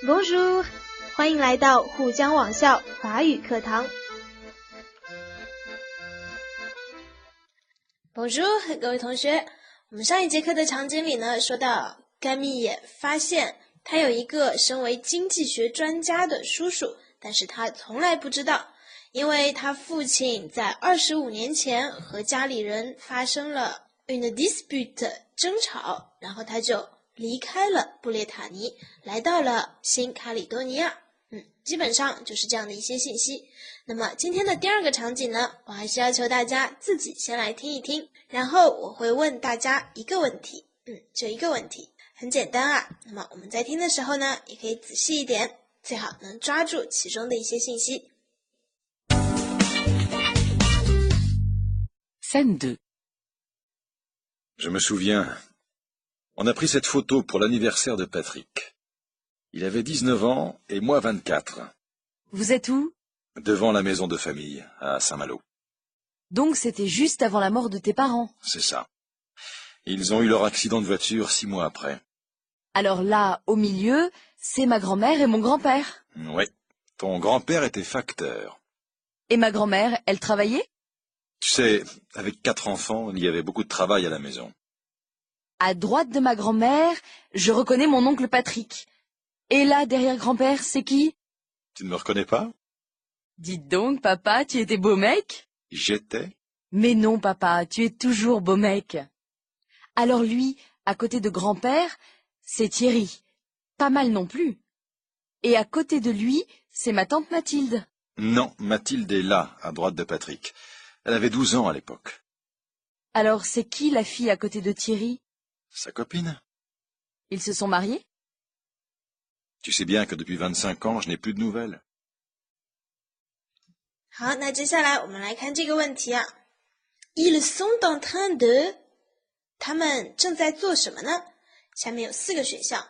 Bonjour， 欢迎来到沪江网校法语课堂。Bonjour， 各位同学，我们上一节课的场景里呢，说到Camille发现他有一个身为经济学专家的叔叔，但是他从来不知道，因为他父亲在25年前和家里人发生了 une dispute 争吵，然后他就离开了布列塔尼，来到了新卡里多尼亚。基本上就是这样的一些信息。那么今天的第二个场景呢，我还是要求大家自己先来听一听，然后我会问大家一个问题，就一个问题，很简单啊。那么我们在听的时候呢，也可以仔细一点，最好能抓住其中的一些信息。Scène 2. Je me souviens, on a pris cette photo pour l'anniversaire de Patrick. Il avait 19 ans et moi 24. Vous êtes où? Devant la maison de famille, à Saint-Malo. Donc c'était juste avant la mort de tes parents. C'est ça. Ils ont eu leur accident de voiture 6 mois après. Alors là, au milieu, c'est ma grand-mère et mon grand-père. Oui, ton grand-père était facteur. Et ma grand-mère, elle travaillait? Tu sais, avec 4 enfants, il y avait beaucoup de travail à la maison. À droite de ma grand-mère, je reconnais mon oncle Patrick. Et là, derrière grand-père, c'est qui? Tu ne me reconnais pas? Dites donc, papa, tu étais beau mec? J'étais? Mais non, papa, tu es toujours beau mec. Alors lui, à côté de grand-père, c'est Thierry. Pas mal non plus. Et à côté de lui, c'est ma tante Mathilde. Non, Mathilde est là, à droite de Patrick. Elle avait 12 ans à l'époque. Alors c'est qui la fille à côté de Thierry? Sa copine? Ils se sont mariés? Tu sais bien que depuis 25 ans, je n'ai plus de nouvelles. 好，那接下来我们来看这个问题啊。Ils sont en train de， 他们正在做什么呢？下面有4个选项。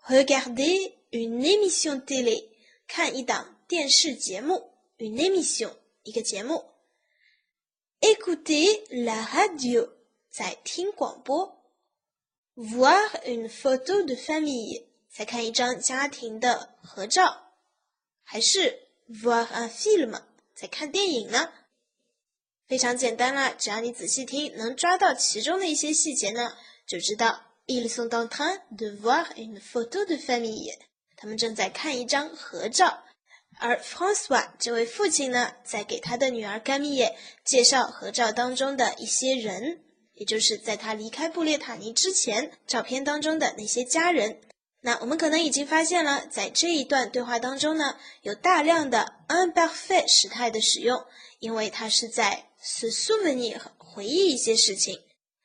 Regarder une émission télé， 看一档电视节目 ，une émission， 一个节目。Écouter la radio， 在听广播。Voir une photo de famille， 再看一张家庭的合照，还是 voir un film， 在看电影呢？非常简单啦，只要你仔细听，能抓到其中的一些细节呢，就知道 ils sont en train de voir une photo de famille， 他们正在看一张合照。而 François 这位父亲呢，在给他的女儿 Camille 介绍合照当中的一些人，也就是在他离开布列塔尼之前照片当中的那些家人。那我们可能已经发现了，在这一段对话当中呢，有大量的 imparfait 时态的使用，因为它是在 se souvenir 回忆一些事情。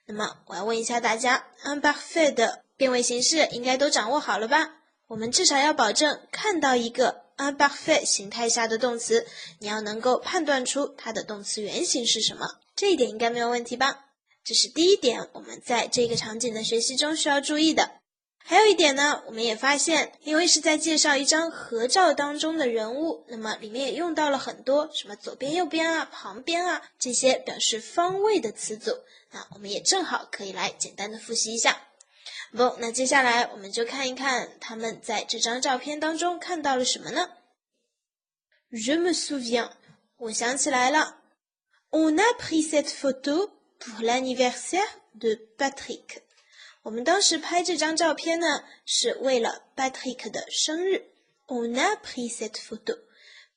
那么我要问一下大家 imparfait 的变位形式应该都掌握好了吧？我们至少要保证看到一个 imparfait 形态下的动词，你要能够判断出它的动词原形是什么，这一点应该没有问题吧？这是第一点，我们在这个场景的学习中需要注意的。还有一点呢，我们也发现，因为是在介绍一张合照当中的人物，那么里面也用到了很多什么左边右边啊、旁边啊这些表示方位的词组，那我们也正好可以来简单的复习一下。那接下来我们就看一看他们在这张照片当中看到了什么呢？ Je me souviens， 我想起来了。On a pris cette photo pour l'anniversaire de Patrick。我们当时拍这张照片呢，是为了 Patrick 的生日。On a pris cette photo，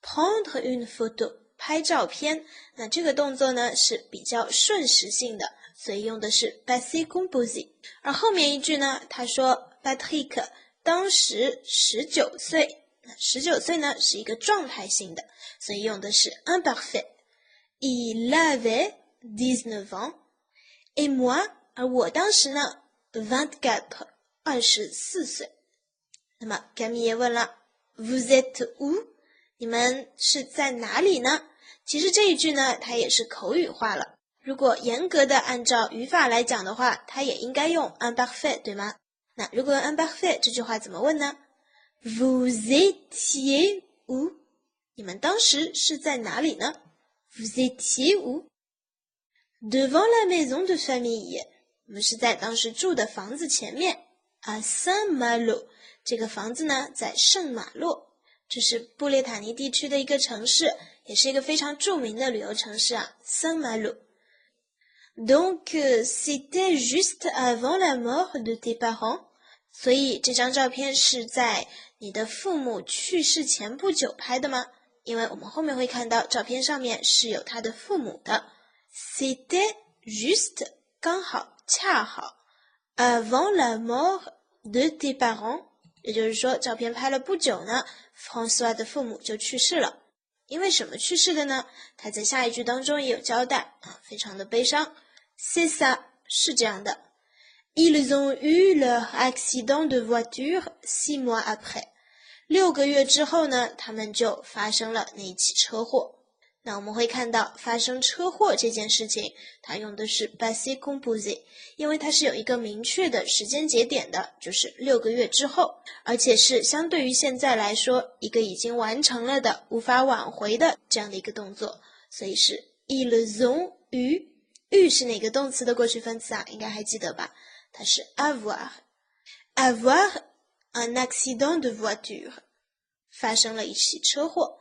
prendre une photo， 拍照片。那这个动作呢是比较瞬时性的，所以用的是 passé composé。而后面一句呢，他说 Patrick 当时19岁，那19岁呢是一个状态性的，所以用的是 imparfait。Il avait 19 ans et moi， 而我当时呢24 24岁。那么 Camille 也问了 Vous êtes où？ 你们是在哪里呢？其实这一句呢，它也是口语化了。如果严格的按照语法来讲的话，它也应该用 imparfait， 对吗？那如果用 imparfait 这句话怎么问呢？ Vous étiez où？ 你们当时是在哪里呢？ Vous étiez où？ Devant la maison de famille。我们是在当时住的房子前面 à Saint-Malo。这个房子呢在圣马洛，这是布列塔尼地区的一个城市，也是一个非常著名的旅游城市啊 Saint-Malo。Donc, c'était juste avant la mort de tes parents。所以这张照片是在你的父母去世前不久拍的吗？因为我们后面会看到照片上面是有他的父母的。C'était juste 刚好恰好 avant la mort de tes parents， 也就是说照片拍了不久呢 François 的父母就去世了。因为什么去世的呢？他在下一句当中也有交代啊，非常的悲伤。C'est ça， 是这样的。Ils ont eu leur accident de voiture 6 mois après。6个月之后呢，他们就发生了那一起车祸。那我们会看到发生车祸这件事情，它用的是 passé composé， 因为它是有一个明确的时间节点的，就是6个月之后，而且是相对于现在来说，一个已经完成了的、无法挽回的这样的一个动作，所以是 ils ont eu。是哪个动词的过去分词啊？应该还记得吧？它是 avoir。avoir un accident de voiture， 发生了一起车祸。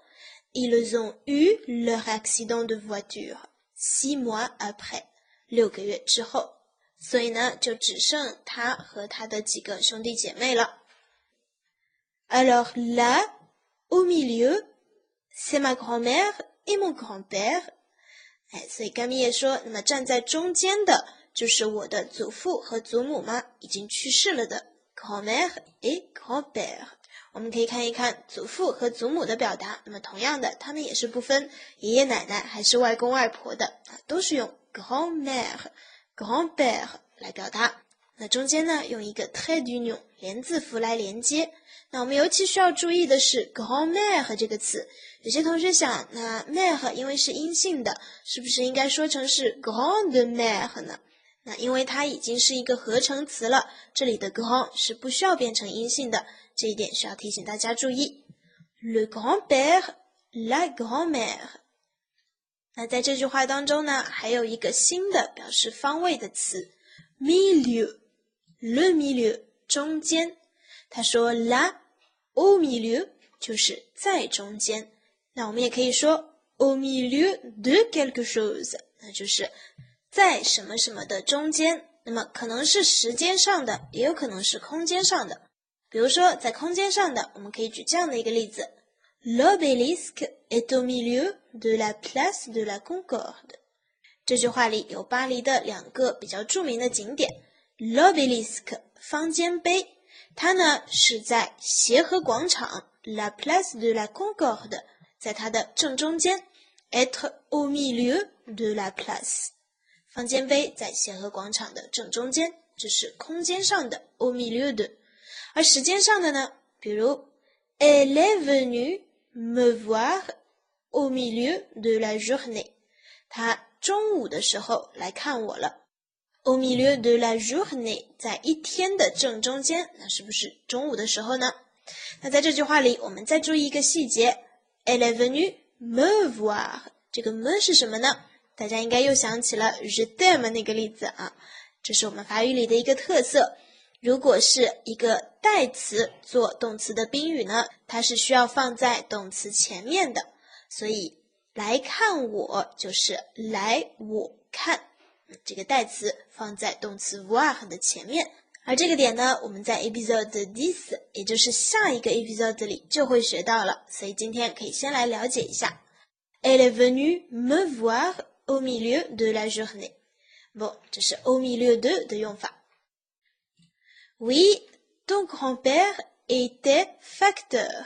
Ils ont eu leur accident de voiture 6 mois après， 6个月之后。所以呢，就只剩他和他的几个兄弟姐妹了。Alors là, au milieu, c'est ma grand-mère et mon grand-père。所以甘咪也说，那么站在中间的就是我的祖父和祖母吗？已经去世了的 grand-mère et grand-père。我们可以看一看祖父和祖母的表达，那么同样的，他们也是不分爷爷奶奶还是外公外婆的都是用 grand-mère、grand-père 来表达。那中间呢，用一个 trait d'union 连字符来连接。那我们尤其需要注意的是 grand-mère 这个词。有些同学想，那 mère 因为是阴性的，是不是应该说成是 grande-mère 呢？那因为它已经是一个合成词了，这里的 grand 是不需要变成阴性的，这一点需要提醒大家注意。Le grand-père, la grand-mère。那在这句话当中呢，还有一个新的表示方位的词 milieu。le milieu 中间。他说 là au milieu 就是在中间。那我们也可以说 au milieu de quelque chose， 那就是在什么什么的中间。那么可能是时间上的，也有可能是空间上的。比如说在空间上的，我们可以举这样的一个例子 L'obélisque est au milieu de la place de la Concorde。 这句话里有巴黎的2个比较著名的景点 L'obélisque 方尖碑，它呢是在协和广场 La place de la Concorde， 在它的正中间 Être au milieu de la place， 方尖碑在协和广场的正中间，这是空间上的 au milieu de。 而时间上的呢，比如 Elle est venue me voir au milieu de la journée， 她中午的时候来看我了。Au milieu de la journée 在一天的正中间，那是不是中午的时候呢？那在这句话里我们再注意一个细节 Elle est venue me voir， 这个 me 是什么呢？大家应该又想起了 je t'aime 那个例子啊，这是我们法语里的一个特色。如果是一个代词做动词的宾语呢，它是需要放在动词前面的，所以来看我就是来我看，这个代词放在动词 voir 的前面。而这个点呢，我们在 episode 10， 也就是下一个 episode 里就会学到了，所以今天可以先来了解一下 Elle est venue me voir au milieu de la journée。 Bon， 这是 au milieu de 的用法。Oui, ton grand-père était facteur。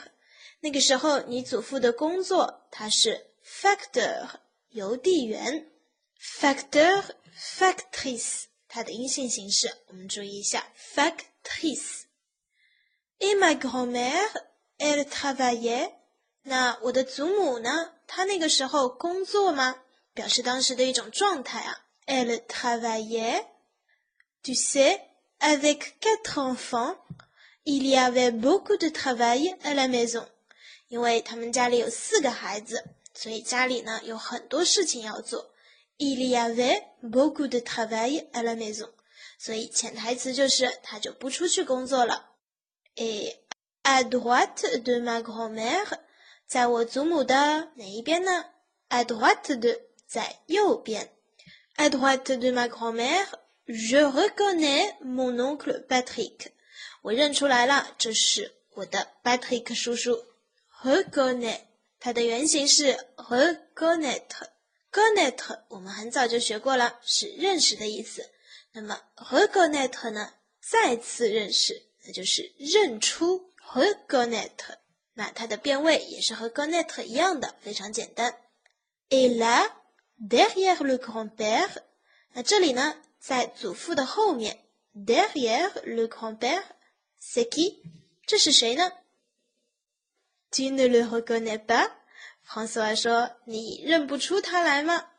那个时候你祖父的工作他是 facteur 邮递员。 facteur factrice 它的阴性形式我们注意一下 factrice。 Et ma grand-mère elle travaillait。 那我的祖母呢，她那个时候工作吗？表示当时的一种状态啊。 Elle travaillait。 Tu sais，Avec 4 enfants, il y avait beaucoup de travail à la maison。 因为他们家里有4个孩子，所以家里呢有很多事情要做。Il y avait beaucoup de travail à la maison。所以潜台词就是他就不出去工作了。Et à droite de ma grand-mère， 在我祖母的哪一边呢？ À droite de， 在右边。À droite de ma grand-mère， je reconnais mon oncle Patrick。 我认出来了，这是我的 Patrick 叔叔。Reconnais， 它的原型是 reconnaître。connaître 我们很早就学过了，是认识的意思。那么 reconnaître 呢，再次认识，那就是认出 reconnaître。 那它的变位也是和 connaître 一样的，非常简单。Et là, derrière le grand-père， 那这里呢，在祖父的后面 derrière le grand-père， c'est qui？ 这是谁呢？ Tu ne le reconnais pas？ François 说，你认不出他来吗？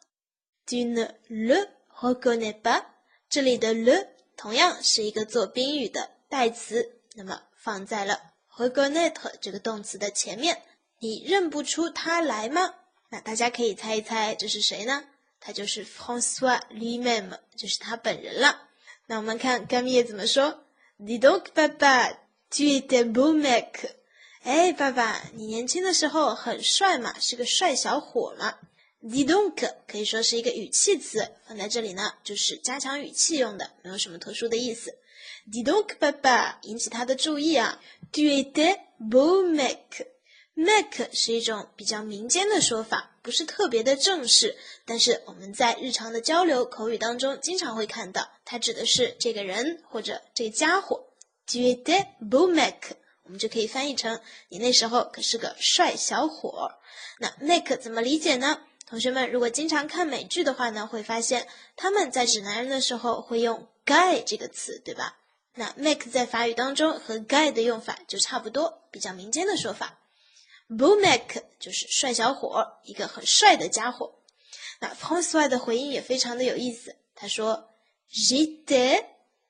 Tu ne le reconnais pas？ 这里的 le 同样是一个做宾语的代词，那么放在了 reconnaître 这个动词的前面。你认不出他来吗？那大家可以猜一猜这是谁呢？他就是 François lui-même， 就是他本人了。那我们看 Camille 怎么说。 Dis donc papa, tu étais beau mec。 哎，爸爸，你年轻的时候很帅嘛，是个帅小伙嘛。 Dis donc 可以说是一个语气词，放在这里呢就是加强语气用的，没有什么特殊的意思。 Dis donc papa 引起他的注意啊。 Tu étais beau mec。Mec 是一种比较民间的说法，不是特别的正式，但是我们在日常的交流口语当中经常会看到，它指的是这个人或者这个家伙。Tu étais beau mec， 我们就可以翻译成你那时候可是个帅小伙。那 mec 怎么理解呢？同学们如果经常看美剧的话呢，会发现他们在指男人的时候会用 guy 这个词，对吧？那 mec 在法语当中和 guy 的用法就差不多，比较民间的说法。beau mec 就是帅小伙，一个很帅的家伙。那 François 的回应也非常的有意思，他说 j'étais，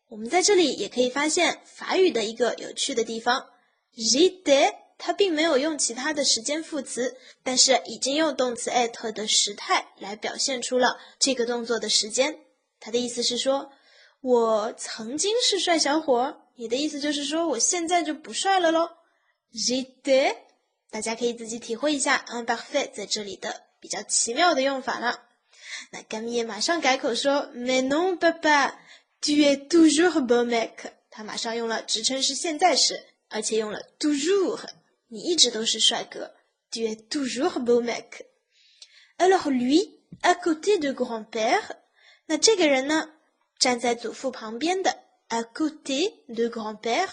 我们在这里也可以发现法语的一个有趣的地方。 j'étais 它并没有用其他的时间副词，但是已经用动词 être 的时态来表现出了这个动作的时间。它的意思是说，我曾经是帅小伙，你的意思就是说我现在就不帅了咯。 j'étais，大家可以自己体会一下 imparfait 在这里的比较奇妙的用法了。那Camille马上改口说 Mais non papa, tu es toujours beau mec。 他马上用了直称式现在时，而且用了 toujours， 你一直都是帅哥。 Tu es toujours beau mec。 Alors lui, à côté de grand-père， 那这个人呢，站在祖父旁边的 à côté de grand-père，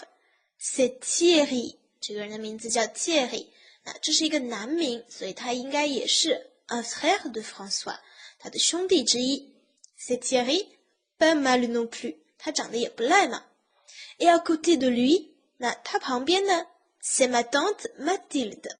c'est Thierry， 这个人的名字叫 Thierry。那这是一个男名，所以他应该也是 un frère de François， 他的兄弟之一。 C'est Thierry, pas mal non plus， 他长得也不赖嘛。 Et à côté de lui， 那他旁边呢 C'est ma tante Mathilde，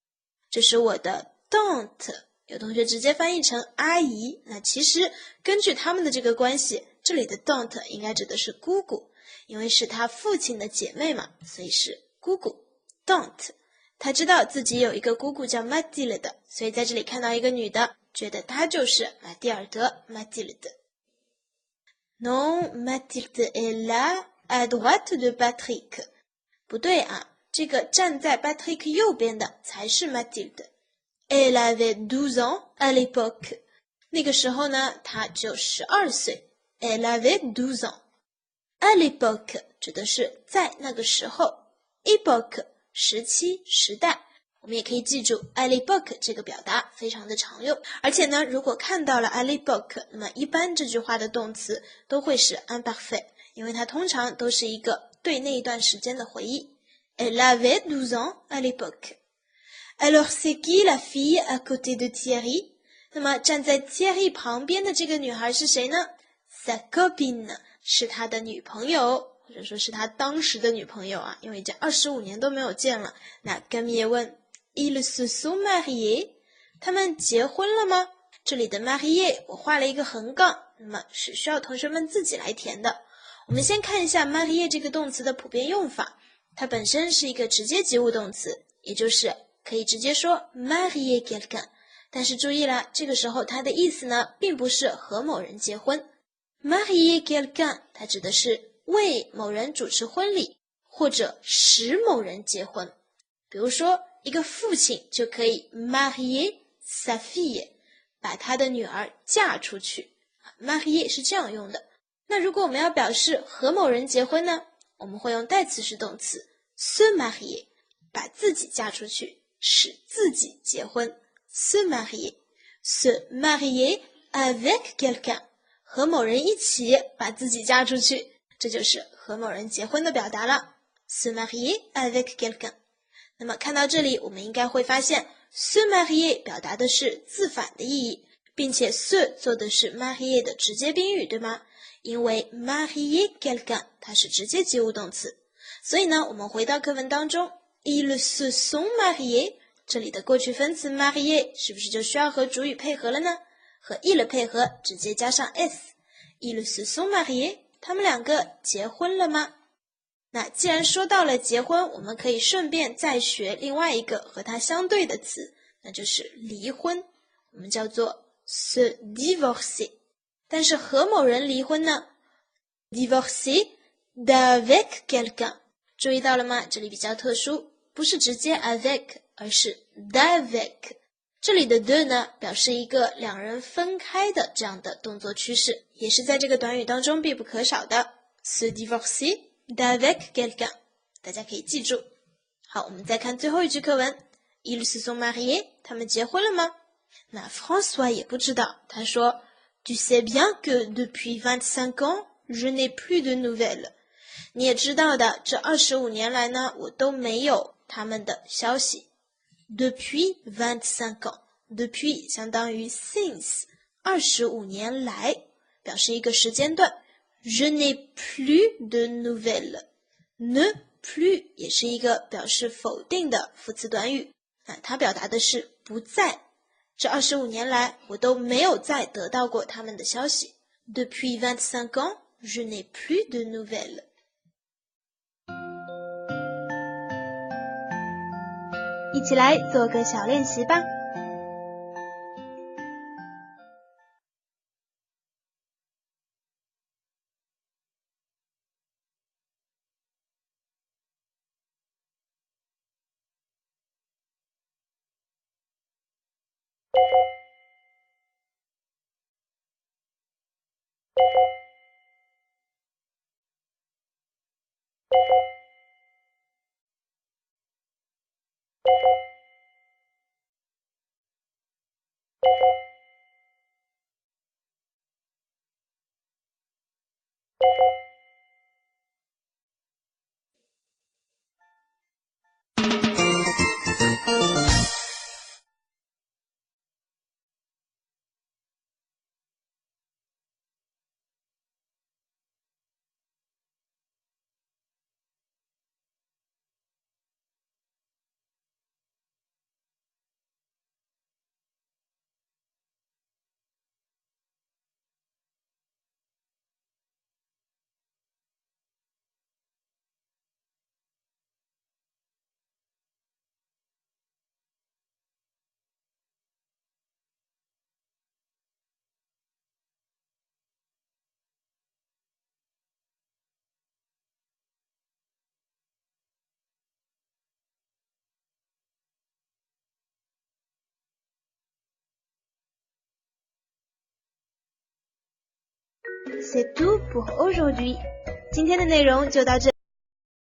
这是我的 tante， 有同学直接翻译成阿姨，那其实根据他们的这个关系，这里的 tante 应该指的是姑姑，因为是他父亲的姐妹嘛，所以是姑姑 tante。他知道自己有一个姑姑叫 Mathilde， 所以在这里看到一个女的，觉得她就是马蒂尔德 Mathilde。 Non, Mathilde est là, à droite de Patrick。 不对啊，这个站在 Patrick 右边的才是 Mathilde。 Elle avait 12 ans à l'époque。 那个时候呢，她就12岁。 Elle avait 12 ans。 À l'époque 指的是在那个时候， époque时期时代，我们也可以记住 à l'époque 这个表达非常的常用。而且呢，如果看到了 à l'époque， 那么一般这句话的动词都会是 imparfait， 因为它通常都是一个对那一段时间的回忆。 Elle avait 12 ans à l'époque。 Alors c'est qui la fille à côté de Thierry？ 那么站在 Thierry 旁边的这个女孩是谁呢？ Sa copine， 是他的女朋友，或者说是他当时的女朋友啊，因为已经25年都没有见了。那Camille问 Ils se sont mariés， 他们结婚了吗？这里的 marié 我画了一个横杠，那么是需要同学们自己来填的。我们先看一下 marié 这个动词的普遍用法，它本身是一个直接及物动词，也就是可以直接说 marier quelqu'un， 但是注意了，这个时候它的意思呢，并不是和某人结婚。marier quelqu'un 它指的是为某人主持婚礼，或者使某人结婚。比如说，一个父亲就可以 marier sa fille， 把他的女儿嫁出去。marier 是这样用的。那如果我们要表示和某人结婚呢，我们会用代词式动词 se marier， 把自己嫁出去，使自己结婚。se marier。se marier avec quelqu'un， 和某人一起把自己嫁出去，这就是和某人结婚的表达了。se marier avec quelqu'un。 那么看到这里，我们应该会发现 se marier 表达的是自反的意义，并且 se 做的是 marier 的直接宾语，对吗？因为 marier quelqu'un 它是直接及物动词，所以呢，我们回到课文当中 ils se sont mariés， 这里的过去分词 marier 是不是就需要和主语配合了呢？和 il 配合，直接加上 s。 ils se sont mariés， 他们两个结婚了吗？那既然说到了结婚，我们可以顺便再学另外一个和它相对的词，那就是离婚，我们叫做 se divorcer。 但是和某人离婚呢， divorcer d'avec quelqu'un， 注意到了吗？这里比较特殊，不是直接 avec， 而是 d'avec。 这里的 de 呢，表示一个两人分开的这样的动作趋势，也是在这个短语当中必不可少的。 se divorcer d'avec quelqu'un， 大家可以记住。好，我们再看最后一句课文 ils se sont mariés， 他们结婚了吗？那 François 也不知道，他说Tu sais bien que depuis 25 ans, je n'ai plus de nouvelles. 你也知道的，这25年来呢，我都没有他们的消息。Depuis 25 ans， depuis 相当于 since， 25年来，表示一个时间段。Je n'ai plus de nouvelles， ne plus 也是一个表示否定的副词短语，那它表达的是不在。这25年来，我都没有再得到过他们的消息。Depuis 25 ans, je n'ai plus de nouvelles. 一起来做个小练习吧。C'est tout pour aujourd'hui. 今天的内容就到这里。